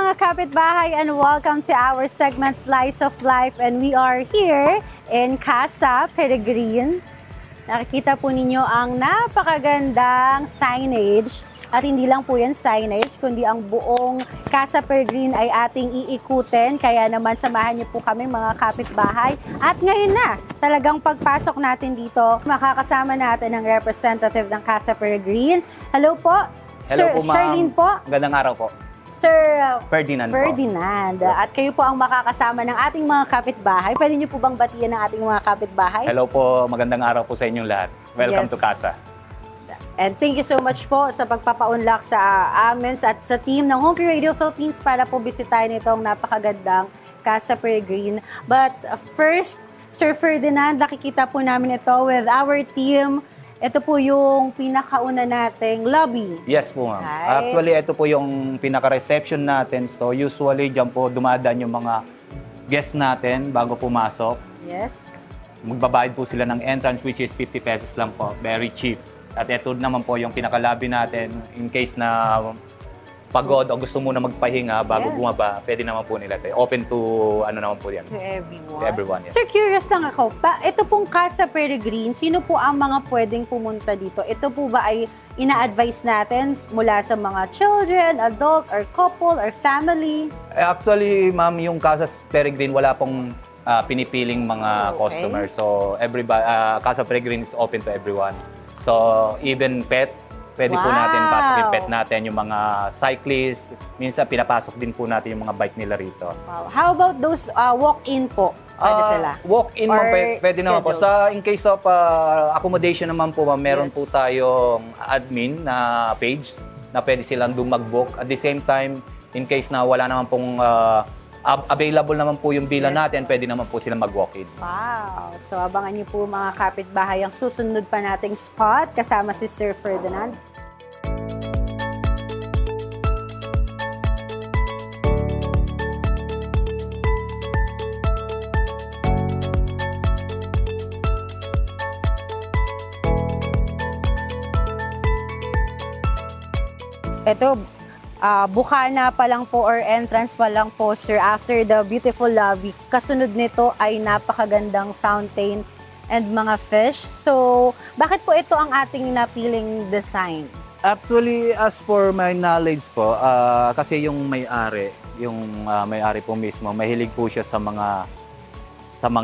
mga kapitbahay and welcome to our segment Slice of Life, and we are here in Casa Peregrine. Nakikita po ninyo ang napakagandang signage at hindi lang po yan signage kundi ang buong Casa Peregrine ay ating iikutin, kaya naman samahan niyo po kami mga kapitbahay. At ngayon na, talagang pagpasok natin dito, makakasama natin ang representative ng Casa Peregrine. Hello po, Hello Sir po, ma'am. Charlene po. Magandang araw po. Sir Ferdinand po. Ferdinand. At kayo po ang makakasama ng ating mga kapitbahay. Pwede niyo po bang batiyan ng ating mga kapitbahay? Hello po, magandang araw po sa inyong lahat. Welcome Yes. to Casa. And thank you so much po sa pagpapaunlak sa amin at sa team ng Home Free Radio Philippines para po bisitahin itong napakagandang Casa Peregrine. But first, Sir Ferdinand, nakikita po namin ito with our team. Ito po yung pinakauna nating lobby. Yes po, ma'am. Right. Actually, ito po yung pinaka-reception natin. So usually, dyan po dumadaan yung mga guests natin bago pumasok. Yes. Magbabayad po sila ng entrance which is 50 pesos lang po. Very cheap. At ito naman po yung pinaka-lobby natin in case na pagod o gusto muna magpahinga bago Yes. bumaba, pwede naman po nila. Open to ano naman po yan. To everyone. To everyone, yes. Sir, curious lang ako. Ito pong Casa Peregrine, sino po ang mga pwedeng pumunta dito? Ito po ba ay ina-advise natin mula sa mga children, adult, or couple, or family? Actually, ma'am, yung Casa Peregrine, wala pong pinipiling mga Oh, okay. customers. So, Casa Peregrine is open to everyone. So, even pet, pwede po natin Wow. pasok yung pet natin, yung mga cyclists. Minsan, pinapasok din po natin yung mga bike nila rito. Wow. How about those walk-in po? Pwede sila? Walk-in, Or ma'am, pwede naman po. scheduled? In case of accommodation naman po, ma'am, meron Yes. po tayong admin na page na pwede silang doon mag-book. At the same time, in case na wala naman pong available naman po yung bilan Yes. natin, pwede naman po silang mag-walk-in. Wow. So, abangan niyo po mga kapitbahay ang susunod pa nating spot kasama si Sir Ferdinand. Ito, bukana pa lang po or entrance pa lang po, sir, after the beautiful lobby. Kasunod nito ay napakagandang fountain and mga fish. So, bakit po ito ang ating napiling design? Actually, as for my knowledge po, kasi yung may-ari, may-ari po mismo, mahilig po siya sa mga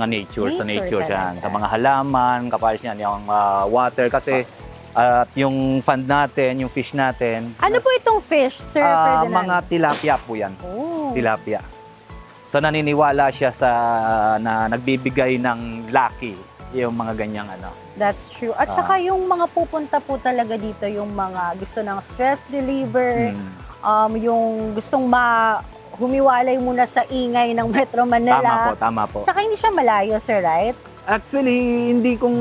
nature, sa Nature nature siya, talaga. sa mga halaman, kapares niyan, yung water kasi at yung fund natin, yung fish natin. Ano po itong fish, Sir Ferdinand? Mga tilapia po yan. Oh. Tilapia. So naniniwala siya na nagbibigay ng lucky yung mga ganyang ano. That's true. At saka yung mga pupunta po talaga dito, yung mga gusto ng stress reliever, yung gustong humiwalay muna sa ingay ng Metro Manila. Tama po. Saka hindi siya malayo, sir, right? Actually, kung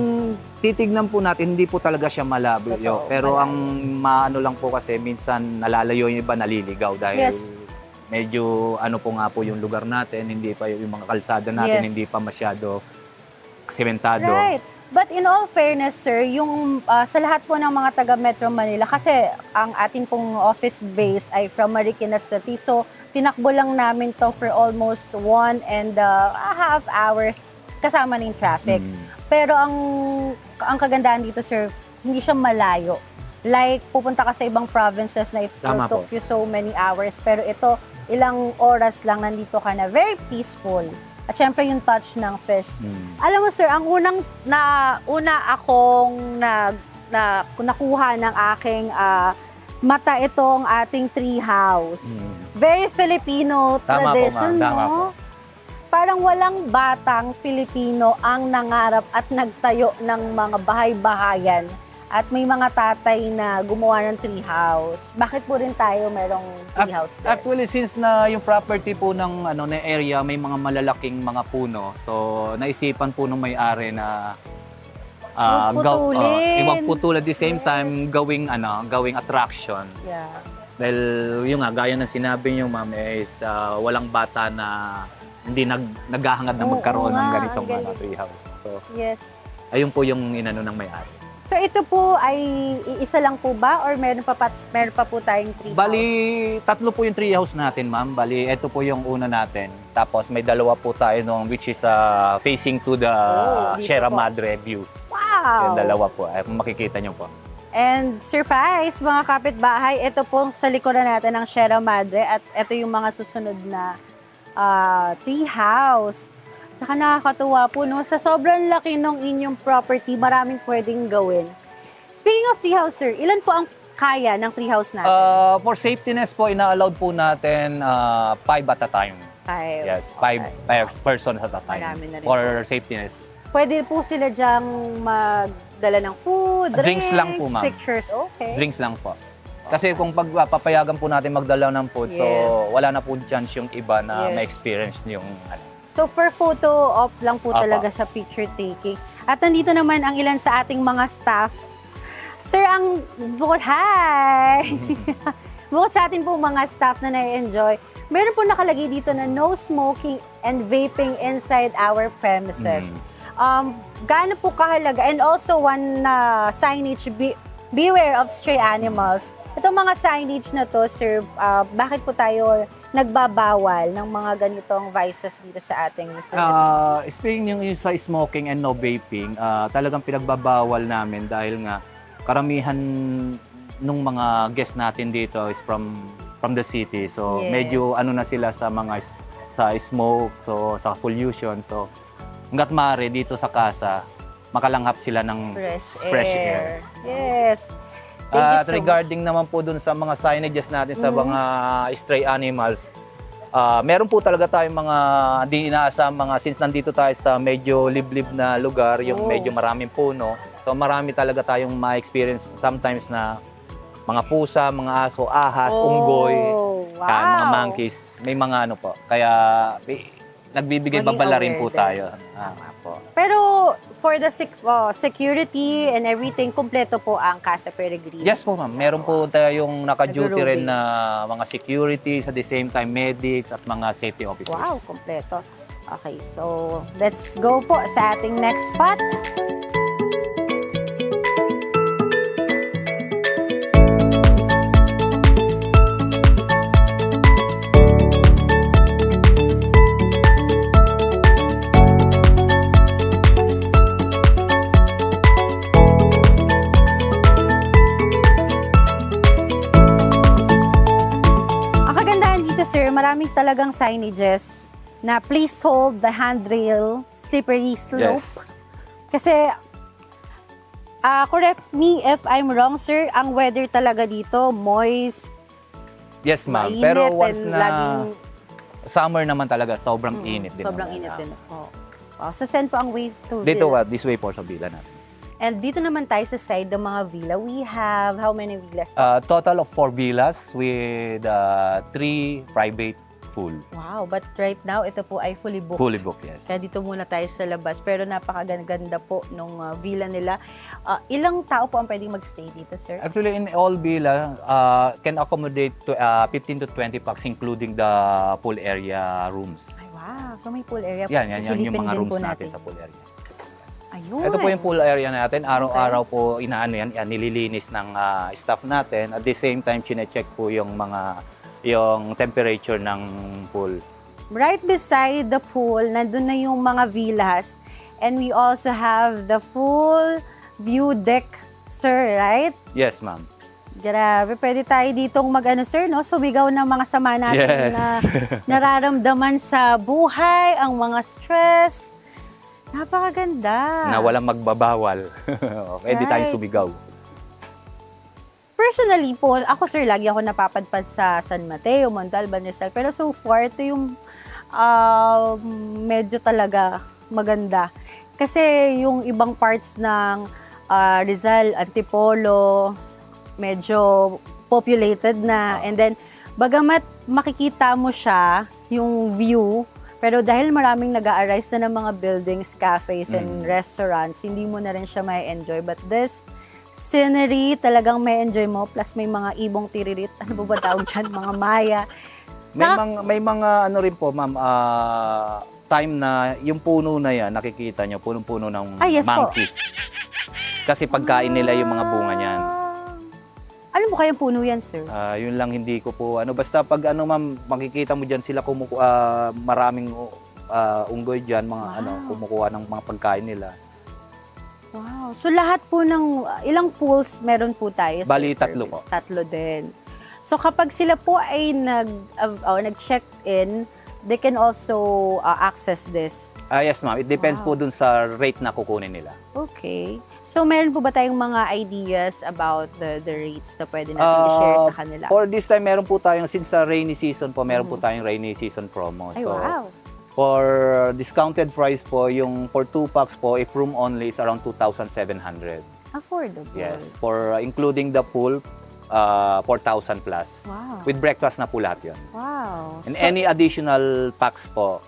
titignan po natin, hindi po talaga siya malayo. Totoo, Pero malayo. ang maano lang po kasi, minsan nalalayo yung iba, naliligaw dahil Yes. medyo ano po nga po yung lugar natin, hindi pa yung mga kalsada natin, Yes. hindi pa masyado sementado. Right. But in all fairness, sir, yung sa lahat po ng mga taga Metro Manila, kasi ang ating pong office base ay from Marikina City, so tinakbo lang namin to for almost 1.5 hours kasama ng traffic. Pero ang kagandahan dito, sir, hindi siya malayo. Like, pupunta ka sa ibang provinces na it will Tama po. took you so many hours. Pero ito, ilang oras lang nandito ka na. Very peaceful. At syempre yung touch ng fish. Alam mo, sir, ang una akong nakuha ng aking mata itong ating tree house. Very Filipino Tama po, tradition, ma'am. Tama no? po. Parang walang batang Pilipino ang nangarap at nagtayo ng mga bahay-bahayan. At may mga tatay na gumawa ng tree house. Bakit po rin tayo merong tree house there? Actually, since na yung property po ng na area may mga malalaking mga puno, so naisipan po ng may-ari na Huwag putulin. iwag putulin at the same time gawing attraction. Yeah. Dahil yung gaya ng sinabi niyo, ma'am, is walang bata na hindi naghahangad na Oo magkaroon ng nga, ganitong ang galing. treehouse. So, Yes. ayun po yung inano ng may-ari. So ito po ay isa lang po ba or meron pa po tayong tree house? Bali, tatlo po yung tree house natin, ma'am. Bali, ito po yung una natin. Tapos may dalawa po tayo nung which is facing to the dito Sierra po. Madre view. Wow! Yung dalawa po. Ay, kung makikita nyo po. And surprise, mga kapitbahay, ito po sa likuran natin ng Sierra Madre at ito yung mga susunod na tree house. Tsaka nakakatuwa po, no? Sa sobrang laki ng inyong property, maraming pwedeng gawin. Speaking of tree house, sir, ilan po ang kaya ng tree house natin? For safetyness po, ina-allowed po natin 5 at a time. Five. Yes, Okay. 5 persons at a time. Marami na rin For safetyness. Pwede po sila dyang magdala ng food, Drinks lang po, ma'am. pictures, okay. Drinks lang po. Kasi kung papayagan po natin magdala ng food, so Yes. wala na po chance yung iba na Yes. ma-experience yung So, per photo op lang po Apa. talaga siya picture taking. At nandito naman ang ilan sa ating mga staff. Sir, hi! Bukod sa ating po mga staff na na-enjoy, meron po nakalagay dito na no smoking and vaping inside our premises. Gaano po kahalaga? And also one signage, beware of stray animals. Itong mga signage na to, sir, bakit po tayo nagbabawal ng mga ganitong vices dito sa ating facility? Speaking yung sa smoking and no vaping, talagang pinagbabawal namin dahil nga karamihan nung mga guests natin dito is from the city. So Yes. medyo ano na sila sa mga sa smoke, so sa pollution. So hangga't maaari dito sa casa, makalanghap sila ng fresh air. Yes. Thank you At so regarding naman po dun sa mga signages natin sa mga stray animals, meron po talaga tayong mga di inaasam since nandito tayo sa medyo liblib na lugar, yung medyo maraming puno. So marami talaga tayong ma-experience sometimes na mga pusa, mga aso, ahas, unggoy, wow. mga monkeys, may mga ano po. Kaya nagbibigay Maging babala rin aware po din. tayo. Tama po. Pero for the security and everything, kumpleto po ang Casa Peregrino. Yes po, ma'am. Meron po tayong naka-duty Nag-rooming. rin na mga securities, at the same time medics at mga safety officers. Wow, kumpleto. Okay, so let's go po sa ating next spot. Ang kagandahan dito, sir, maraming talagang signages na please hold the handrail, slippery slope. Yes. Kasi, correct me if I'm wrong, sir, ang weather talaga dito, moist, Yes, ma'am. mainit, Pero once and na laging, summer naman talaga, sobrang init din. sobrang naman. init din. Oh. Oh, so, send po ang way to Dito, Villa. this way po sa villa natin. And dito naman tayo sa side ng mga villa. We have, how many villas? Total of 4 villas with 3 private full. Wow, but right now, ito po ay fully booked. Fully booked, yes. Kaya dito muna tayo sa labas. Pero napakaganda po nung villa nila. Ilang tao po ang pwedeng magstay dito, sir? Actually, in all villa, can accommodate to 15 to 20 packs including the pool area rooms. Ay, wow. So may pool area. Yan yung Sisilipin mga din rooms po natin sa pool area. Ayun. Ito po yung pool area natin. Araw-araw po nililinis ng staff natin. At the same time, chine-check po yung temperature ng pool. Right beside the pool, nandun na yung mga villas. And we also have the full view deck, sir, right? Yes, ma'am. Grabe, pwede tayo ditong sir, no? Sumigaw ng mga sama natin Yes. na nararamdaman sa buhay, ang mga stress. Napakaganda. Na walang magbabawal. Pwede tayo Right. sumigaw. Personally po, ako sir, lagi ako napapadpad sa San Mateo, Montalban, Rizal. Pero so far, ito yung medyo talaga maganda. Kasi yung ibang parts ng Rizal, Antipolo, medyo populated na. And then, bagamat makikita mo siya, yung view, pero dahil maraming nag-a-arise na ng mga buildings, cafes, and restaurants, hindi mo na rin siya may enjoy. But this scenery, talagang may enjoy mo. Plus may mga ibong tiririt. Ano ba tawag dyan? Mga maya. May mga ano rin po, ma'am, time na yung puno na yan, nakikita nyo, punong-puno ng Yes po. monkey. Kasi pagkain nila yung mga bunga niyan. Alam mo kayang puno yan, sir? Yun lang hindi ko po basta pag ma'am, makikita mo diyan sila maraming unggoy diyan, mga Wow. kumukuha ng mga pagkain nila. Wow. So lahat po ng ilang pools meron po tayo? Sir, Bali, 3 Kirby? po. 3 din. So kapag sila po ay nag-check in, they can also access this. Yes ma'am, it depends Wow. po dun sa rate na kukunin nila. Okay. So meron po ba tayong mga ideas about the rates na pwede natin i-share sa kanila? For this time, meron po tayong, since sa rainy season po, meron po tayong rainy season promo. Ay, So, wow. for discounted price po, yung for 2 packs po, if room only is around 2,700. Affordable. Yes. For including the pool, 4,000 plus. Wow. With breakfast na po lahat yun. Wow. And So- any additional packs po,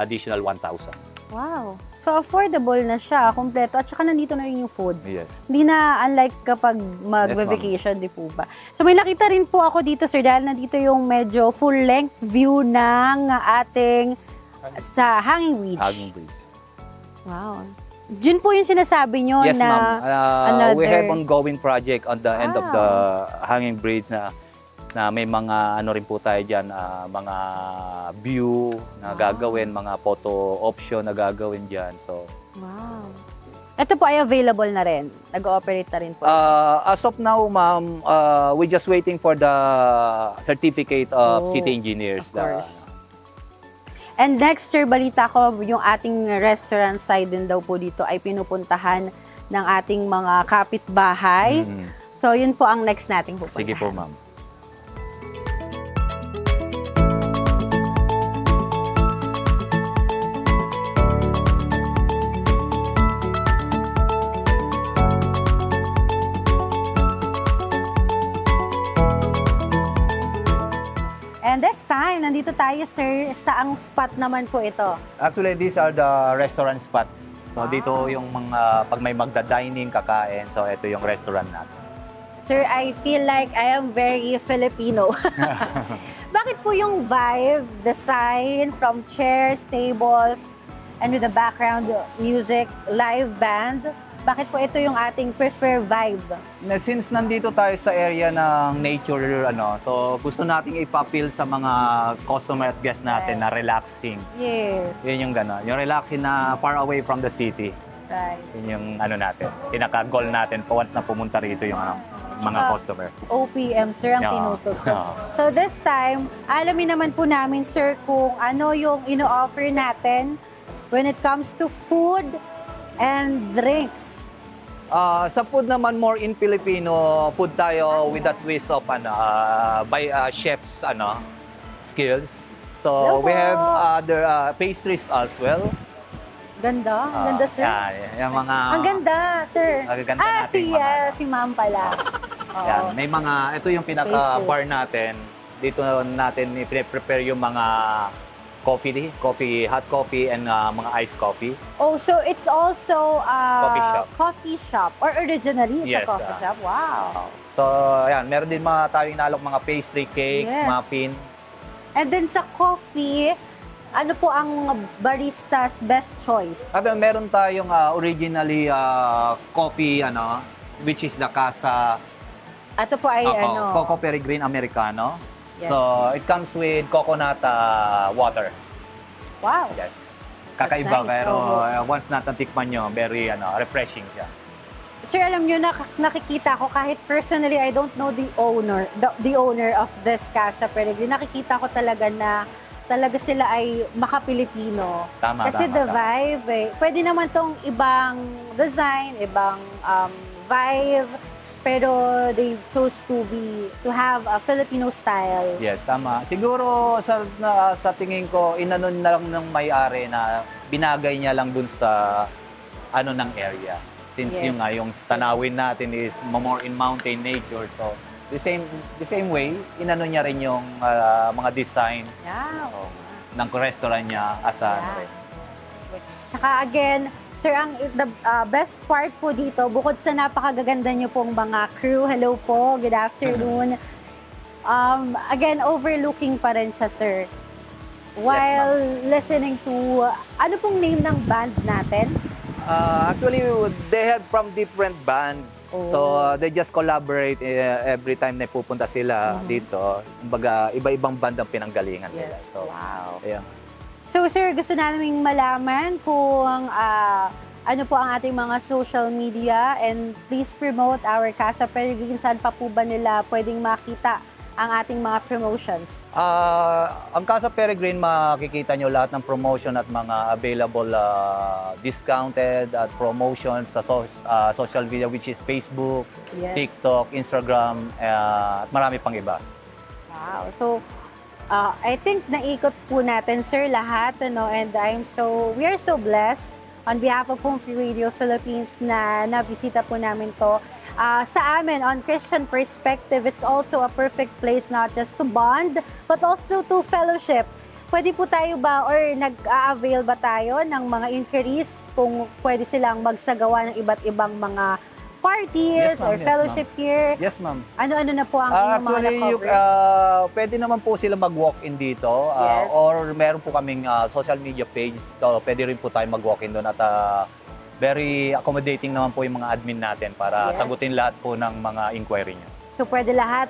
additional 1,000. Wow. So affordable na siya, kompleto. At saka nandito na rin yung food. Yes. Hindi na unlike kapag mag-vacation, di po ba? So may nakita rin po ako dito, sir, dahil nandito yung medyo full-length view ng ating sa Hanging Bridge. Hanging Bridge. Wow. Diyan po yung sinasabi nyo Yes, na ma'am. We have another- ongoing project on the end of the Hanging Bridge na may mga rin po tayo dyan, mga view na Wow. gagawin, mga photo option na gagawin dyan. So, Wow. Ito po ay available na rin. Nag-ooperate na rin po. as of now, ma'am, we're just waiting for the certificate of Oh, city engineers. of course. And next, sir, balita ko, yung ating restaurant side din daw po dito ay pinupuntahan ng ating mga kapitbahay. So, yun po ang next nating pupuntahan. Sige po, ma'am. And this time, nandito tayo, sir. Saang spot naman po ito? Actually, these are the restaurant spot. So, Wow. dito yung mga, pag may magda-dining, kakain. So, ito yung restaurant natin. Sir, I feel like I am very Filipino. Bakit po yung vibe, the sign from chairs, tables, and with the background music, live band, bakit po ito yung ating preferred vibe? Since nandito tayo sa area ng nature, so gusto nating ipapil sa mga customer at guest natin na relaxing. Yes. Yun yung gano'n. Yung relaxing na far away from the city. Right. Yun yung natin. Pinaka-goal natin once na pumunta rito yung mga customer. OPM, sir, ang Yeah. tinututok. Yeah. So this time, alamin naman po namin, sir, kung ano yung ino-offer natin when it comes to food and drinks. Sa food naman, more in Filipino food tayo with that twist of by chef's skills. So Hello we po. have other pastries as well. Ganda, ganda, sir. Yung mga Ang ganda, sir. Magaganda natin si, mga si ma'am pala. Oo. yan, may mga ito yung pinaka-bar natin. Dito natin i-prepare yung mga coffee, hot coffee and mga iced coffee. Oh, so it's also Coffee shop. Or originally, it's Yes, a coffee shop. Wow. So, ayan, meron din mga tayong inalok mga pastry cakes, Yes. muffin. And then sa coffee, ano po ang barista's best choice? Meron tayong originally coffee, which is the Casa Ito po ay Coco Peregrine Americano. Yes. So, it comes with coconut water. Wow. Yes. Kakaiba, nice. pero Oo. once natatikman nyo, very refreshing siya. Sir, alam nyo, nakikita ko kahit personally, I don't know the owner of this Casa Peregrine. Nakikita ko talaga na talaga sila ay maka-Pilipino. Tama, Kasi tama, the tama. vibe, pwede naman tong ibang design, ibang vibe, pero they chose to have a Filipino style. Yes, tama. Siguro sa tingin ko, inanon na lang ng may-ari na binagay niya lang dun sa ng area. Since Yes. yung tanawin natin is more in mountain nature. So, the same way, inanon niya rin yung mga design Yeah. ng restaurant niya as Yeah. Tsaka again, sir, the best part po dito, bukod sa napakagaganda niyo pong mga crew, hello po, good afternoon. Again, overlooking pa rin siya, sir. While listening to, ano pong name ng band natin? Actually, they have from different bands. Oh. So, they just collaborate every time na pupunta sila dito. Kumbaga, iba-ibang band ang pinanggalingan nila. Yes, So, wow. ayan. So sir, gusto naming malaman kung ano po ang ating mga social media, and please promote our Casa Peregrine. Saan pa po ba nila pwedeng makita ang ating mga promotions? Ang Casa Peregrine, makikita nyo lahat ng promotion at mga available discounted at promotions sa social media, which is Facebook, Yes. TikTok, Instagram, at marami pang iba. Wow. So, I think naikot po natin, sir, lahat, ano, and we are so blessed on behalf of Home Free Radio Philippines na nabisita po namin to. Sa amin, on Christian perspective, it's also a perfect place not just to bond, but also to fellowship. Pwede po tayo ba, or nag-a-avail ba tayo ng mga inquiries kung pwede silang magsagawa ng iba't ibang mga parties Yes, ma'am. or Yes, fellowship here? Yes, ma'am. Ano-ano na po ang inyong mga Actually, na-cover? pwede naman po sila mag-walk-in dito. Yes. Or meron po kaming social media page. So, pwede rin po tayo mag-walk-in doon. At very accommodating naman po yung mga admin natin para Yes. sagutin lahat po ng mga inquiry nyo. So, pwede lahat.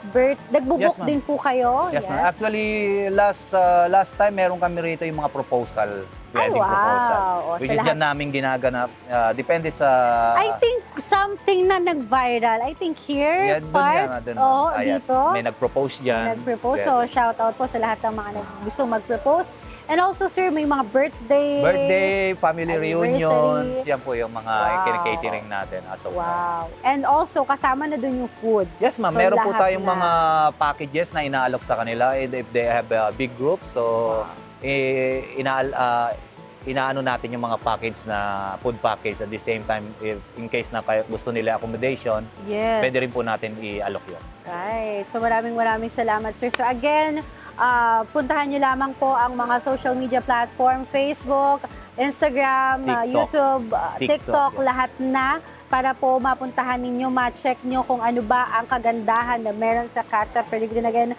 Nagbubook Yes, ma'am. din po kayo? Yes, ma'am. Actually, last time meron kami rito yung mga proposal. Wedding wow. proposal. O, Which sa is lahat. dyan namin ginaganap. Depende sa... I think something na nag-viral. I think here, Yeah, doon part. yan, doon. Oo, Yes. dito. May nag-propose dyan. Nag-propose. Yes. So, shout out po sa lahat ng mga gusto mag-propose. And also, sir, may mga birthday, family anniversary. reunions, yan po yung mga Wow. kinikatering natin as of now. Wow. And also, kasama na dun yung foods. Yes, ma'am. So, Meron po lahat tayong na. mga packages na inaalok sa kanila if they have a big group. So, inaano natin yung mga package na food package at the same time, in case na gusto nila accommodation, Yes. pwede rin po natin i-alok yun. Right. So maraming salamat, sir. So again, puntahan niyo lamang po ang mga social media platform, Facebook, Instagram, TikTok. YouTube, TikTok, TikTok, yeah. lahat na para po mapuntahan ninyo, ma-check nyo kung ano ba ang kagandahan na meron sa Casa Peregrine. Again,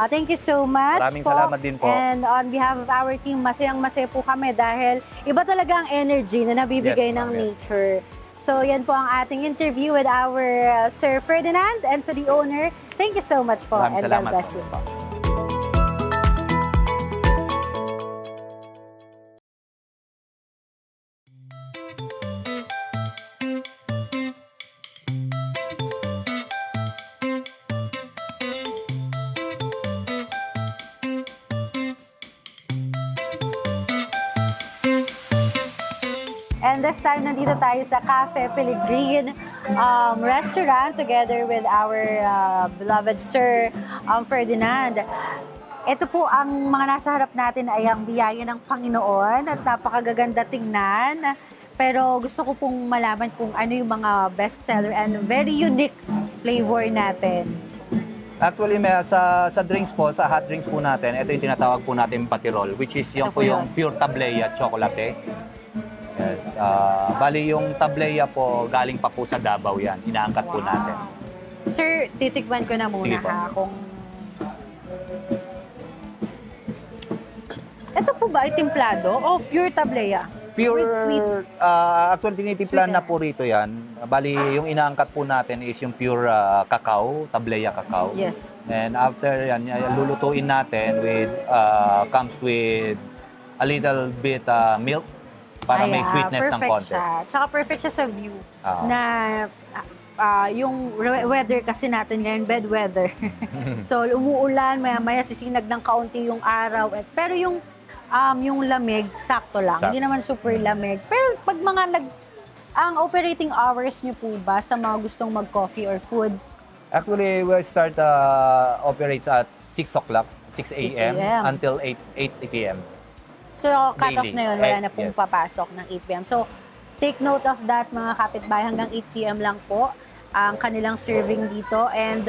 thank you so much Maraming po. salamat din po. And on behalf of our team, masayang-masaya po kami dahil iba talaga ang energy na nabibigay Yes, ng ma'am, yes. nature. So yan po ang ating interview with our Sir Ferdinand, and to the owner, thank you so much po, and Maraming God salamat bless po. you po. And this time, nandito tayo sa Cafe Pellegrin restaurant together with our beloved Sir Ferdinand. Ito po ang mga nasa harap natin ay ang biyaya ng Panginoon at napakagaganda tingnan. Pero gusto ko pong malaman kung ano yung mga bestseller and very unique flavor natin. Actually, sa drinks po, sa hot drinks po natin, ito yung tinatawag po natin patirol, which is yung Ano po po yun? yung pure tableya chocolate. Yes. Bali yung tableya po, galing pa po sa Davao yan. Inaangkat po natin. Sir, titikman ko na muna Sige po. ha kung... Ito po ba ay templado o pure tableya? Pure, With sweet. actually tinitimplan Sweet na po rito yan. Bali yung inaangkat po natin is yung pure cacao, tableya cacao. Yes. And after yan, lulutuin natin with, comes with a little bit milk para may sweetness ng perfect konti. siya. Tsaka perfect siya sa view. Oo. Na yung weather kasi natin ngayon, bad weather. So umuulan, maya-maya sisinag ng kaunti yung araw. Pero yung lamig, sakto lang. Sakto. Hindi naman super lamig. Pero pag ang operating hours niyo po ba sa mga gustong mag-coffee or food? Actually, we start operates at 6 o'clock, 6 a.m. 6 a.m. until 8 p.m. So, cut-off Daily. na yun. Wala na pong Yes. papasok ng 8 p.m. So, take note of that, mga kapitbahay. Hanggang 8 p.m. lang po ang kanilang serving dito. And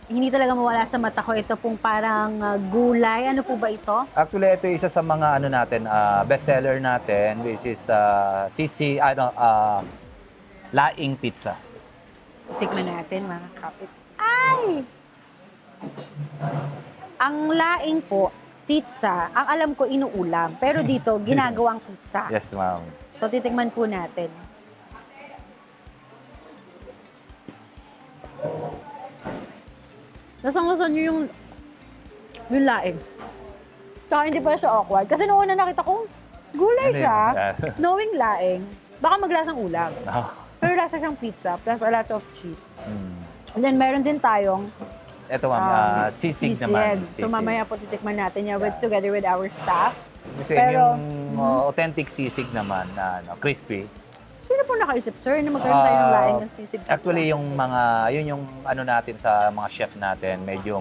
hindi talaga mawala sa mata ko. Ito pong parang gulay. Ano po ba ito? Actually, ito isa sa mga natin, bestseller natin, which is laing pizza. Tikman natin, mga kapit. Ay! Ang laing po, pizza. Ang alam ko, inuulam. Pero dito, ginagawang pizza. Yes, ma'am. So, titikman po natin. Lasang-lasa niyo yung laing. Tsaka hindi pa siya awkward. Kasi noong una nakita ko, gulay Ano siya. yun? Knowing laing, baka maglasang ulam. Ah. Pero lasa siyang pizza, plus a lot of cheese. Mm. And then meron din tayong Ito ma'am, sisig naman. So Sisig. mamaya po titikman natin yan together with our staff. Kasi Pero- yung authentic sisig naman na crispy. Sino po nakaisip, sir, na magkaroon tayo ng laing ng sisig? Actually, yung mga, yun yung ano natin sa mga chef natin, medyo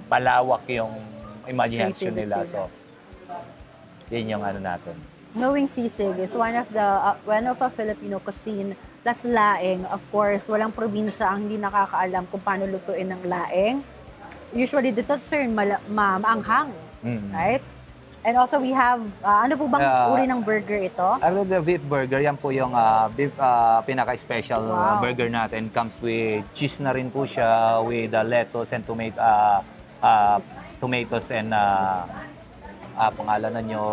malawak yung imagination nila. So, yun yung ano natin. Knowing sisig is one of a Filipino cuisine plus laing. Of course, walang probinsya ang hindi nakakaalam kung paano lutuin ng laing. Usually dito, sir, maanghang. Mm. Right? And also we have, ano po bang uri ng burger ito? Ano the beef burger, yan po yung beef pinaka-special Wow. burger natin. Comes with cheese na rin po siya, with lettuce and tomatoes and pangalanan nyo.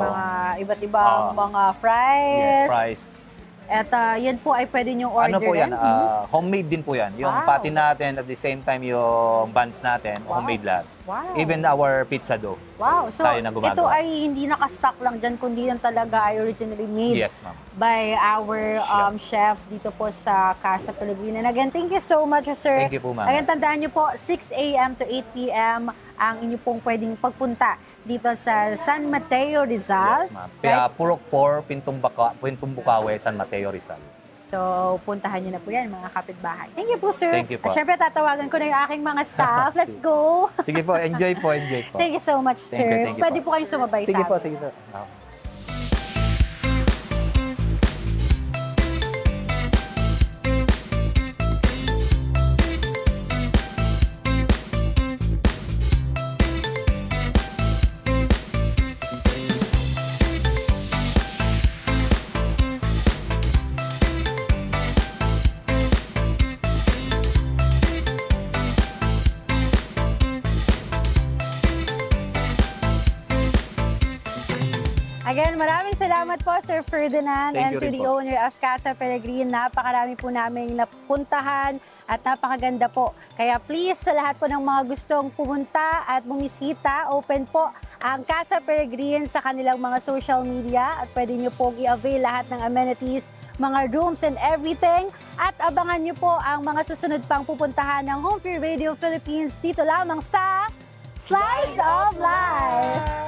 Mga iba't ibang mga fries. Yes, fries. At yan po ay pwede niyong Ano po orderin. yan? Homemade din po yan. Yung Wow. patty natin at the same time yung buns natin, Wow. homemade lahat. Wow. Even our pizza dough. Wow. So, tayo na gumagawa. ito ay hindi nakastock lang dyan, kundi yan talaga ay originally made Yes, ma'am. by our chef dito po sa Casa Pellegrina. And again, thank you so much, sir. Thank you po, ma'am. Again, tandaan niyo po, 6 a.m. to 8 p.m. ang inyo pong pwedeng pagpunta dito sa San Mateo, Rizal. Yes, ma'am. Kaya Purok 4, Pintong Bukawe, San Mateo, Rizal. So, puntahan niyo na po yan, mga kapitbahay. Thank you po, sir. Thank you po. At syempre, tatawagan ko na yung aking mga staff. Let's go. Sige po, enjoy po, enjoy po. Thank you so much, Thank sir. you, thank you Pwede po. po kayong sumabay Sige sa po, amin. sige po. Again, maraming salamat po, Sir Ferdinand, Thank and you to rin the po. owner of Casa Peregrine. Napakarami po naming napuntahan at napakaganda po. Kaya please, sa lahat po ng mga gustong pumunta at bumisita, open po ang Casa Peregrine sa kanilang mga social media at pwede nyo pong i-avail lahat ng amenities, mga rooms and everything. At abangan nyo po ang mga susunod pang pupuntahan ng Home Pure Radio Philippines dito lamang sa Slice of Life!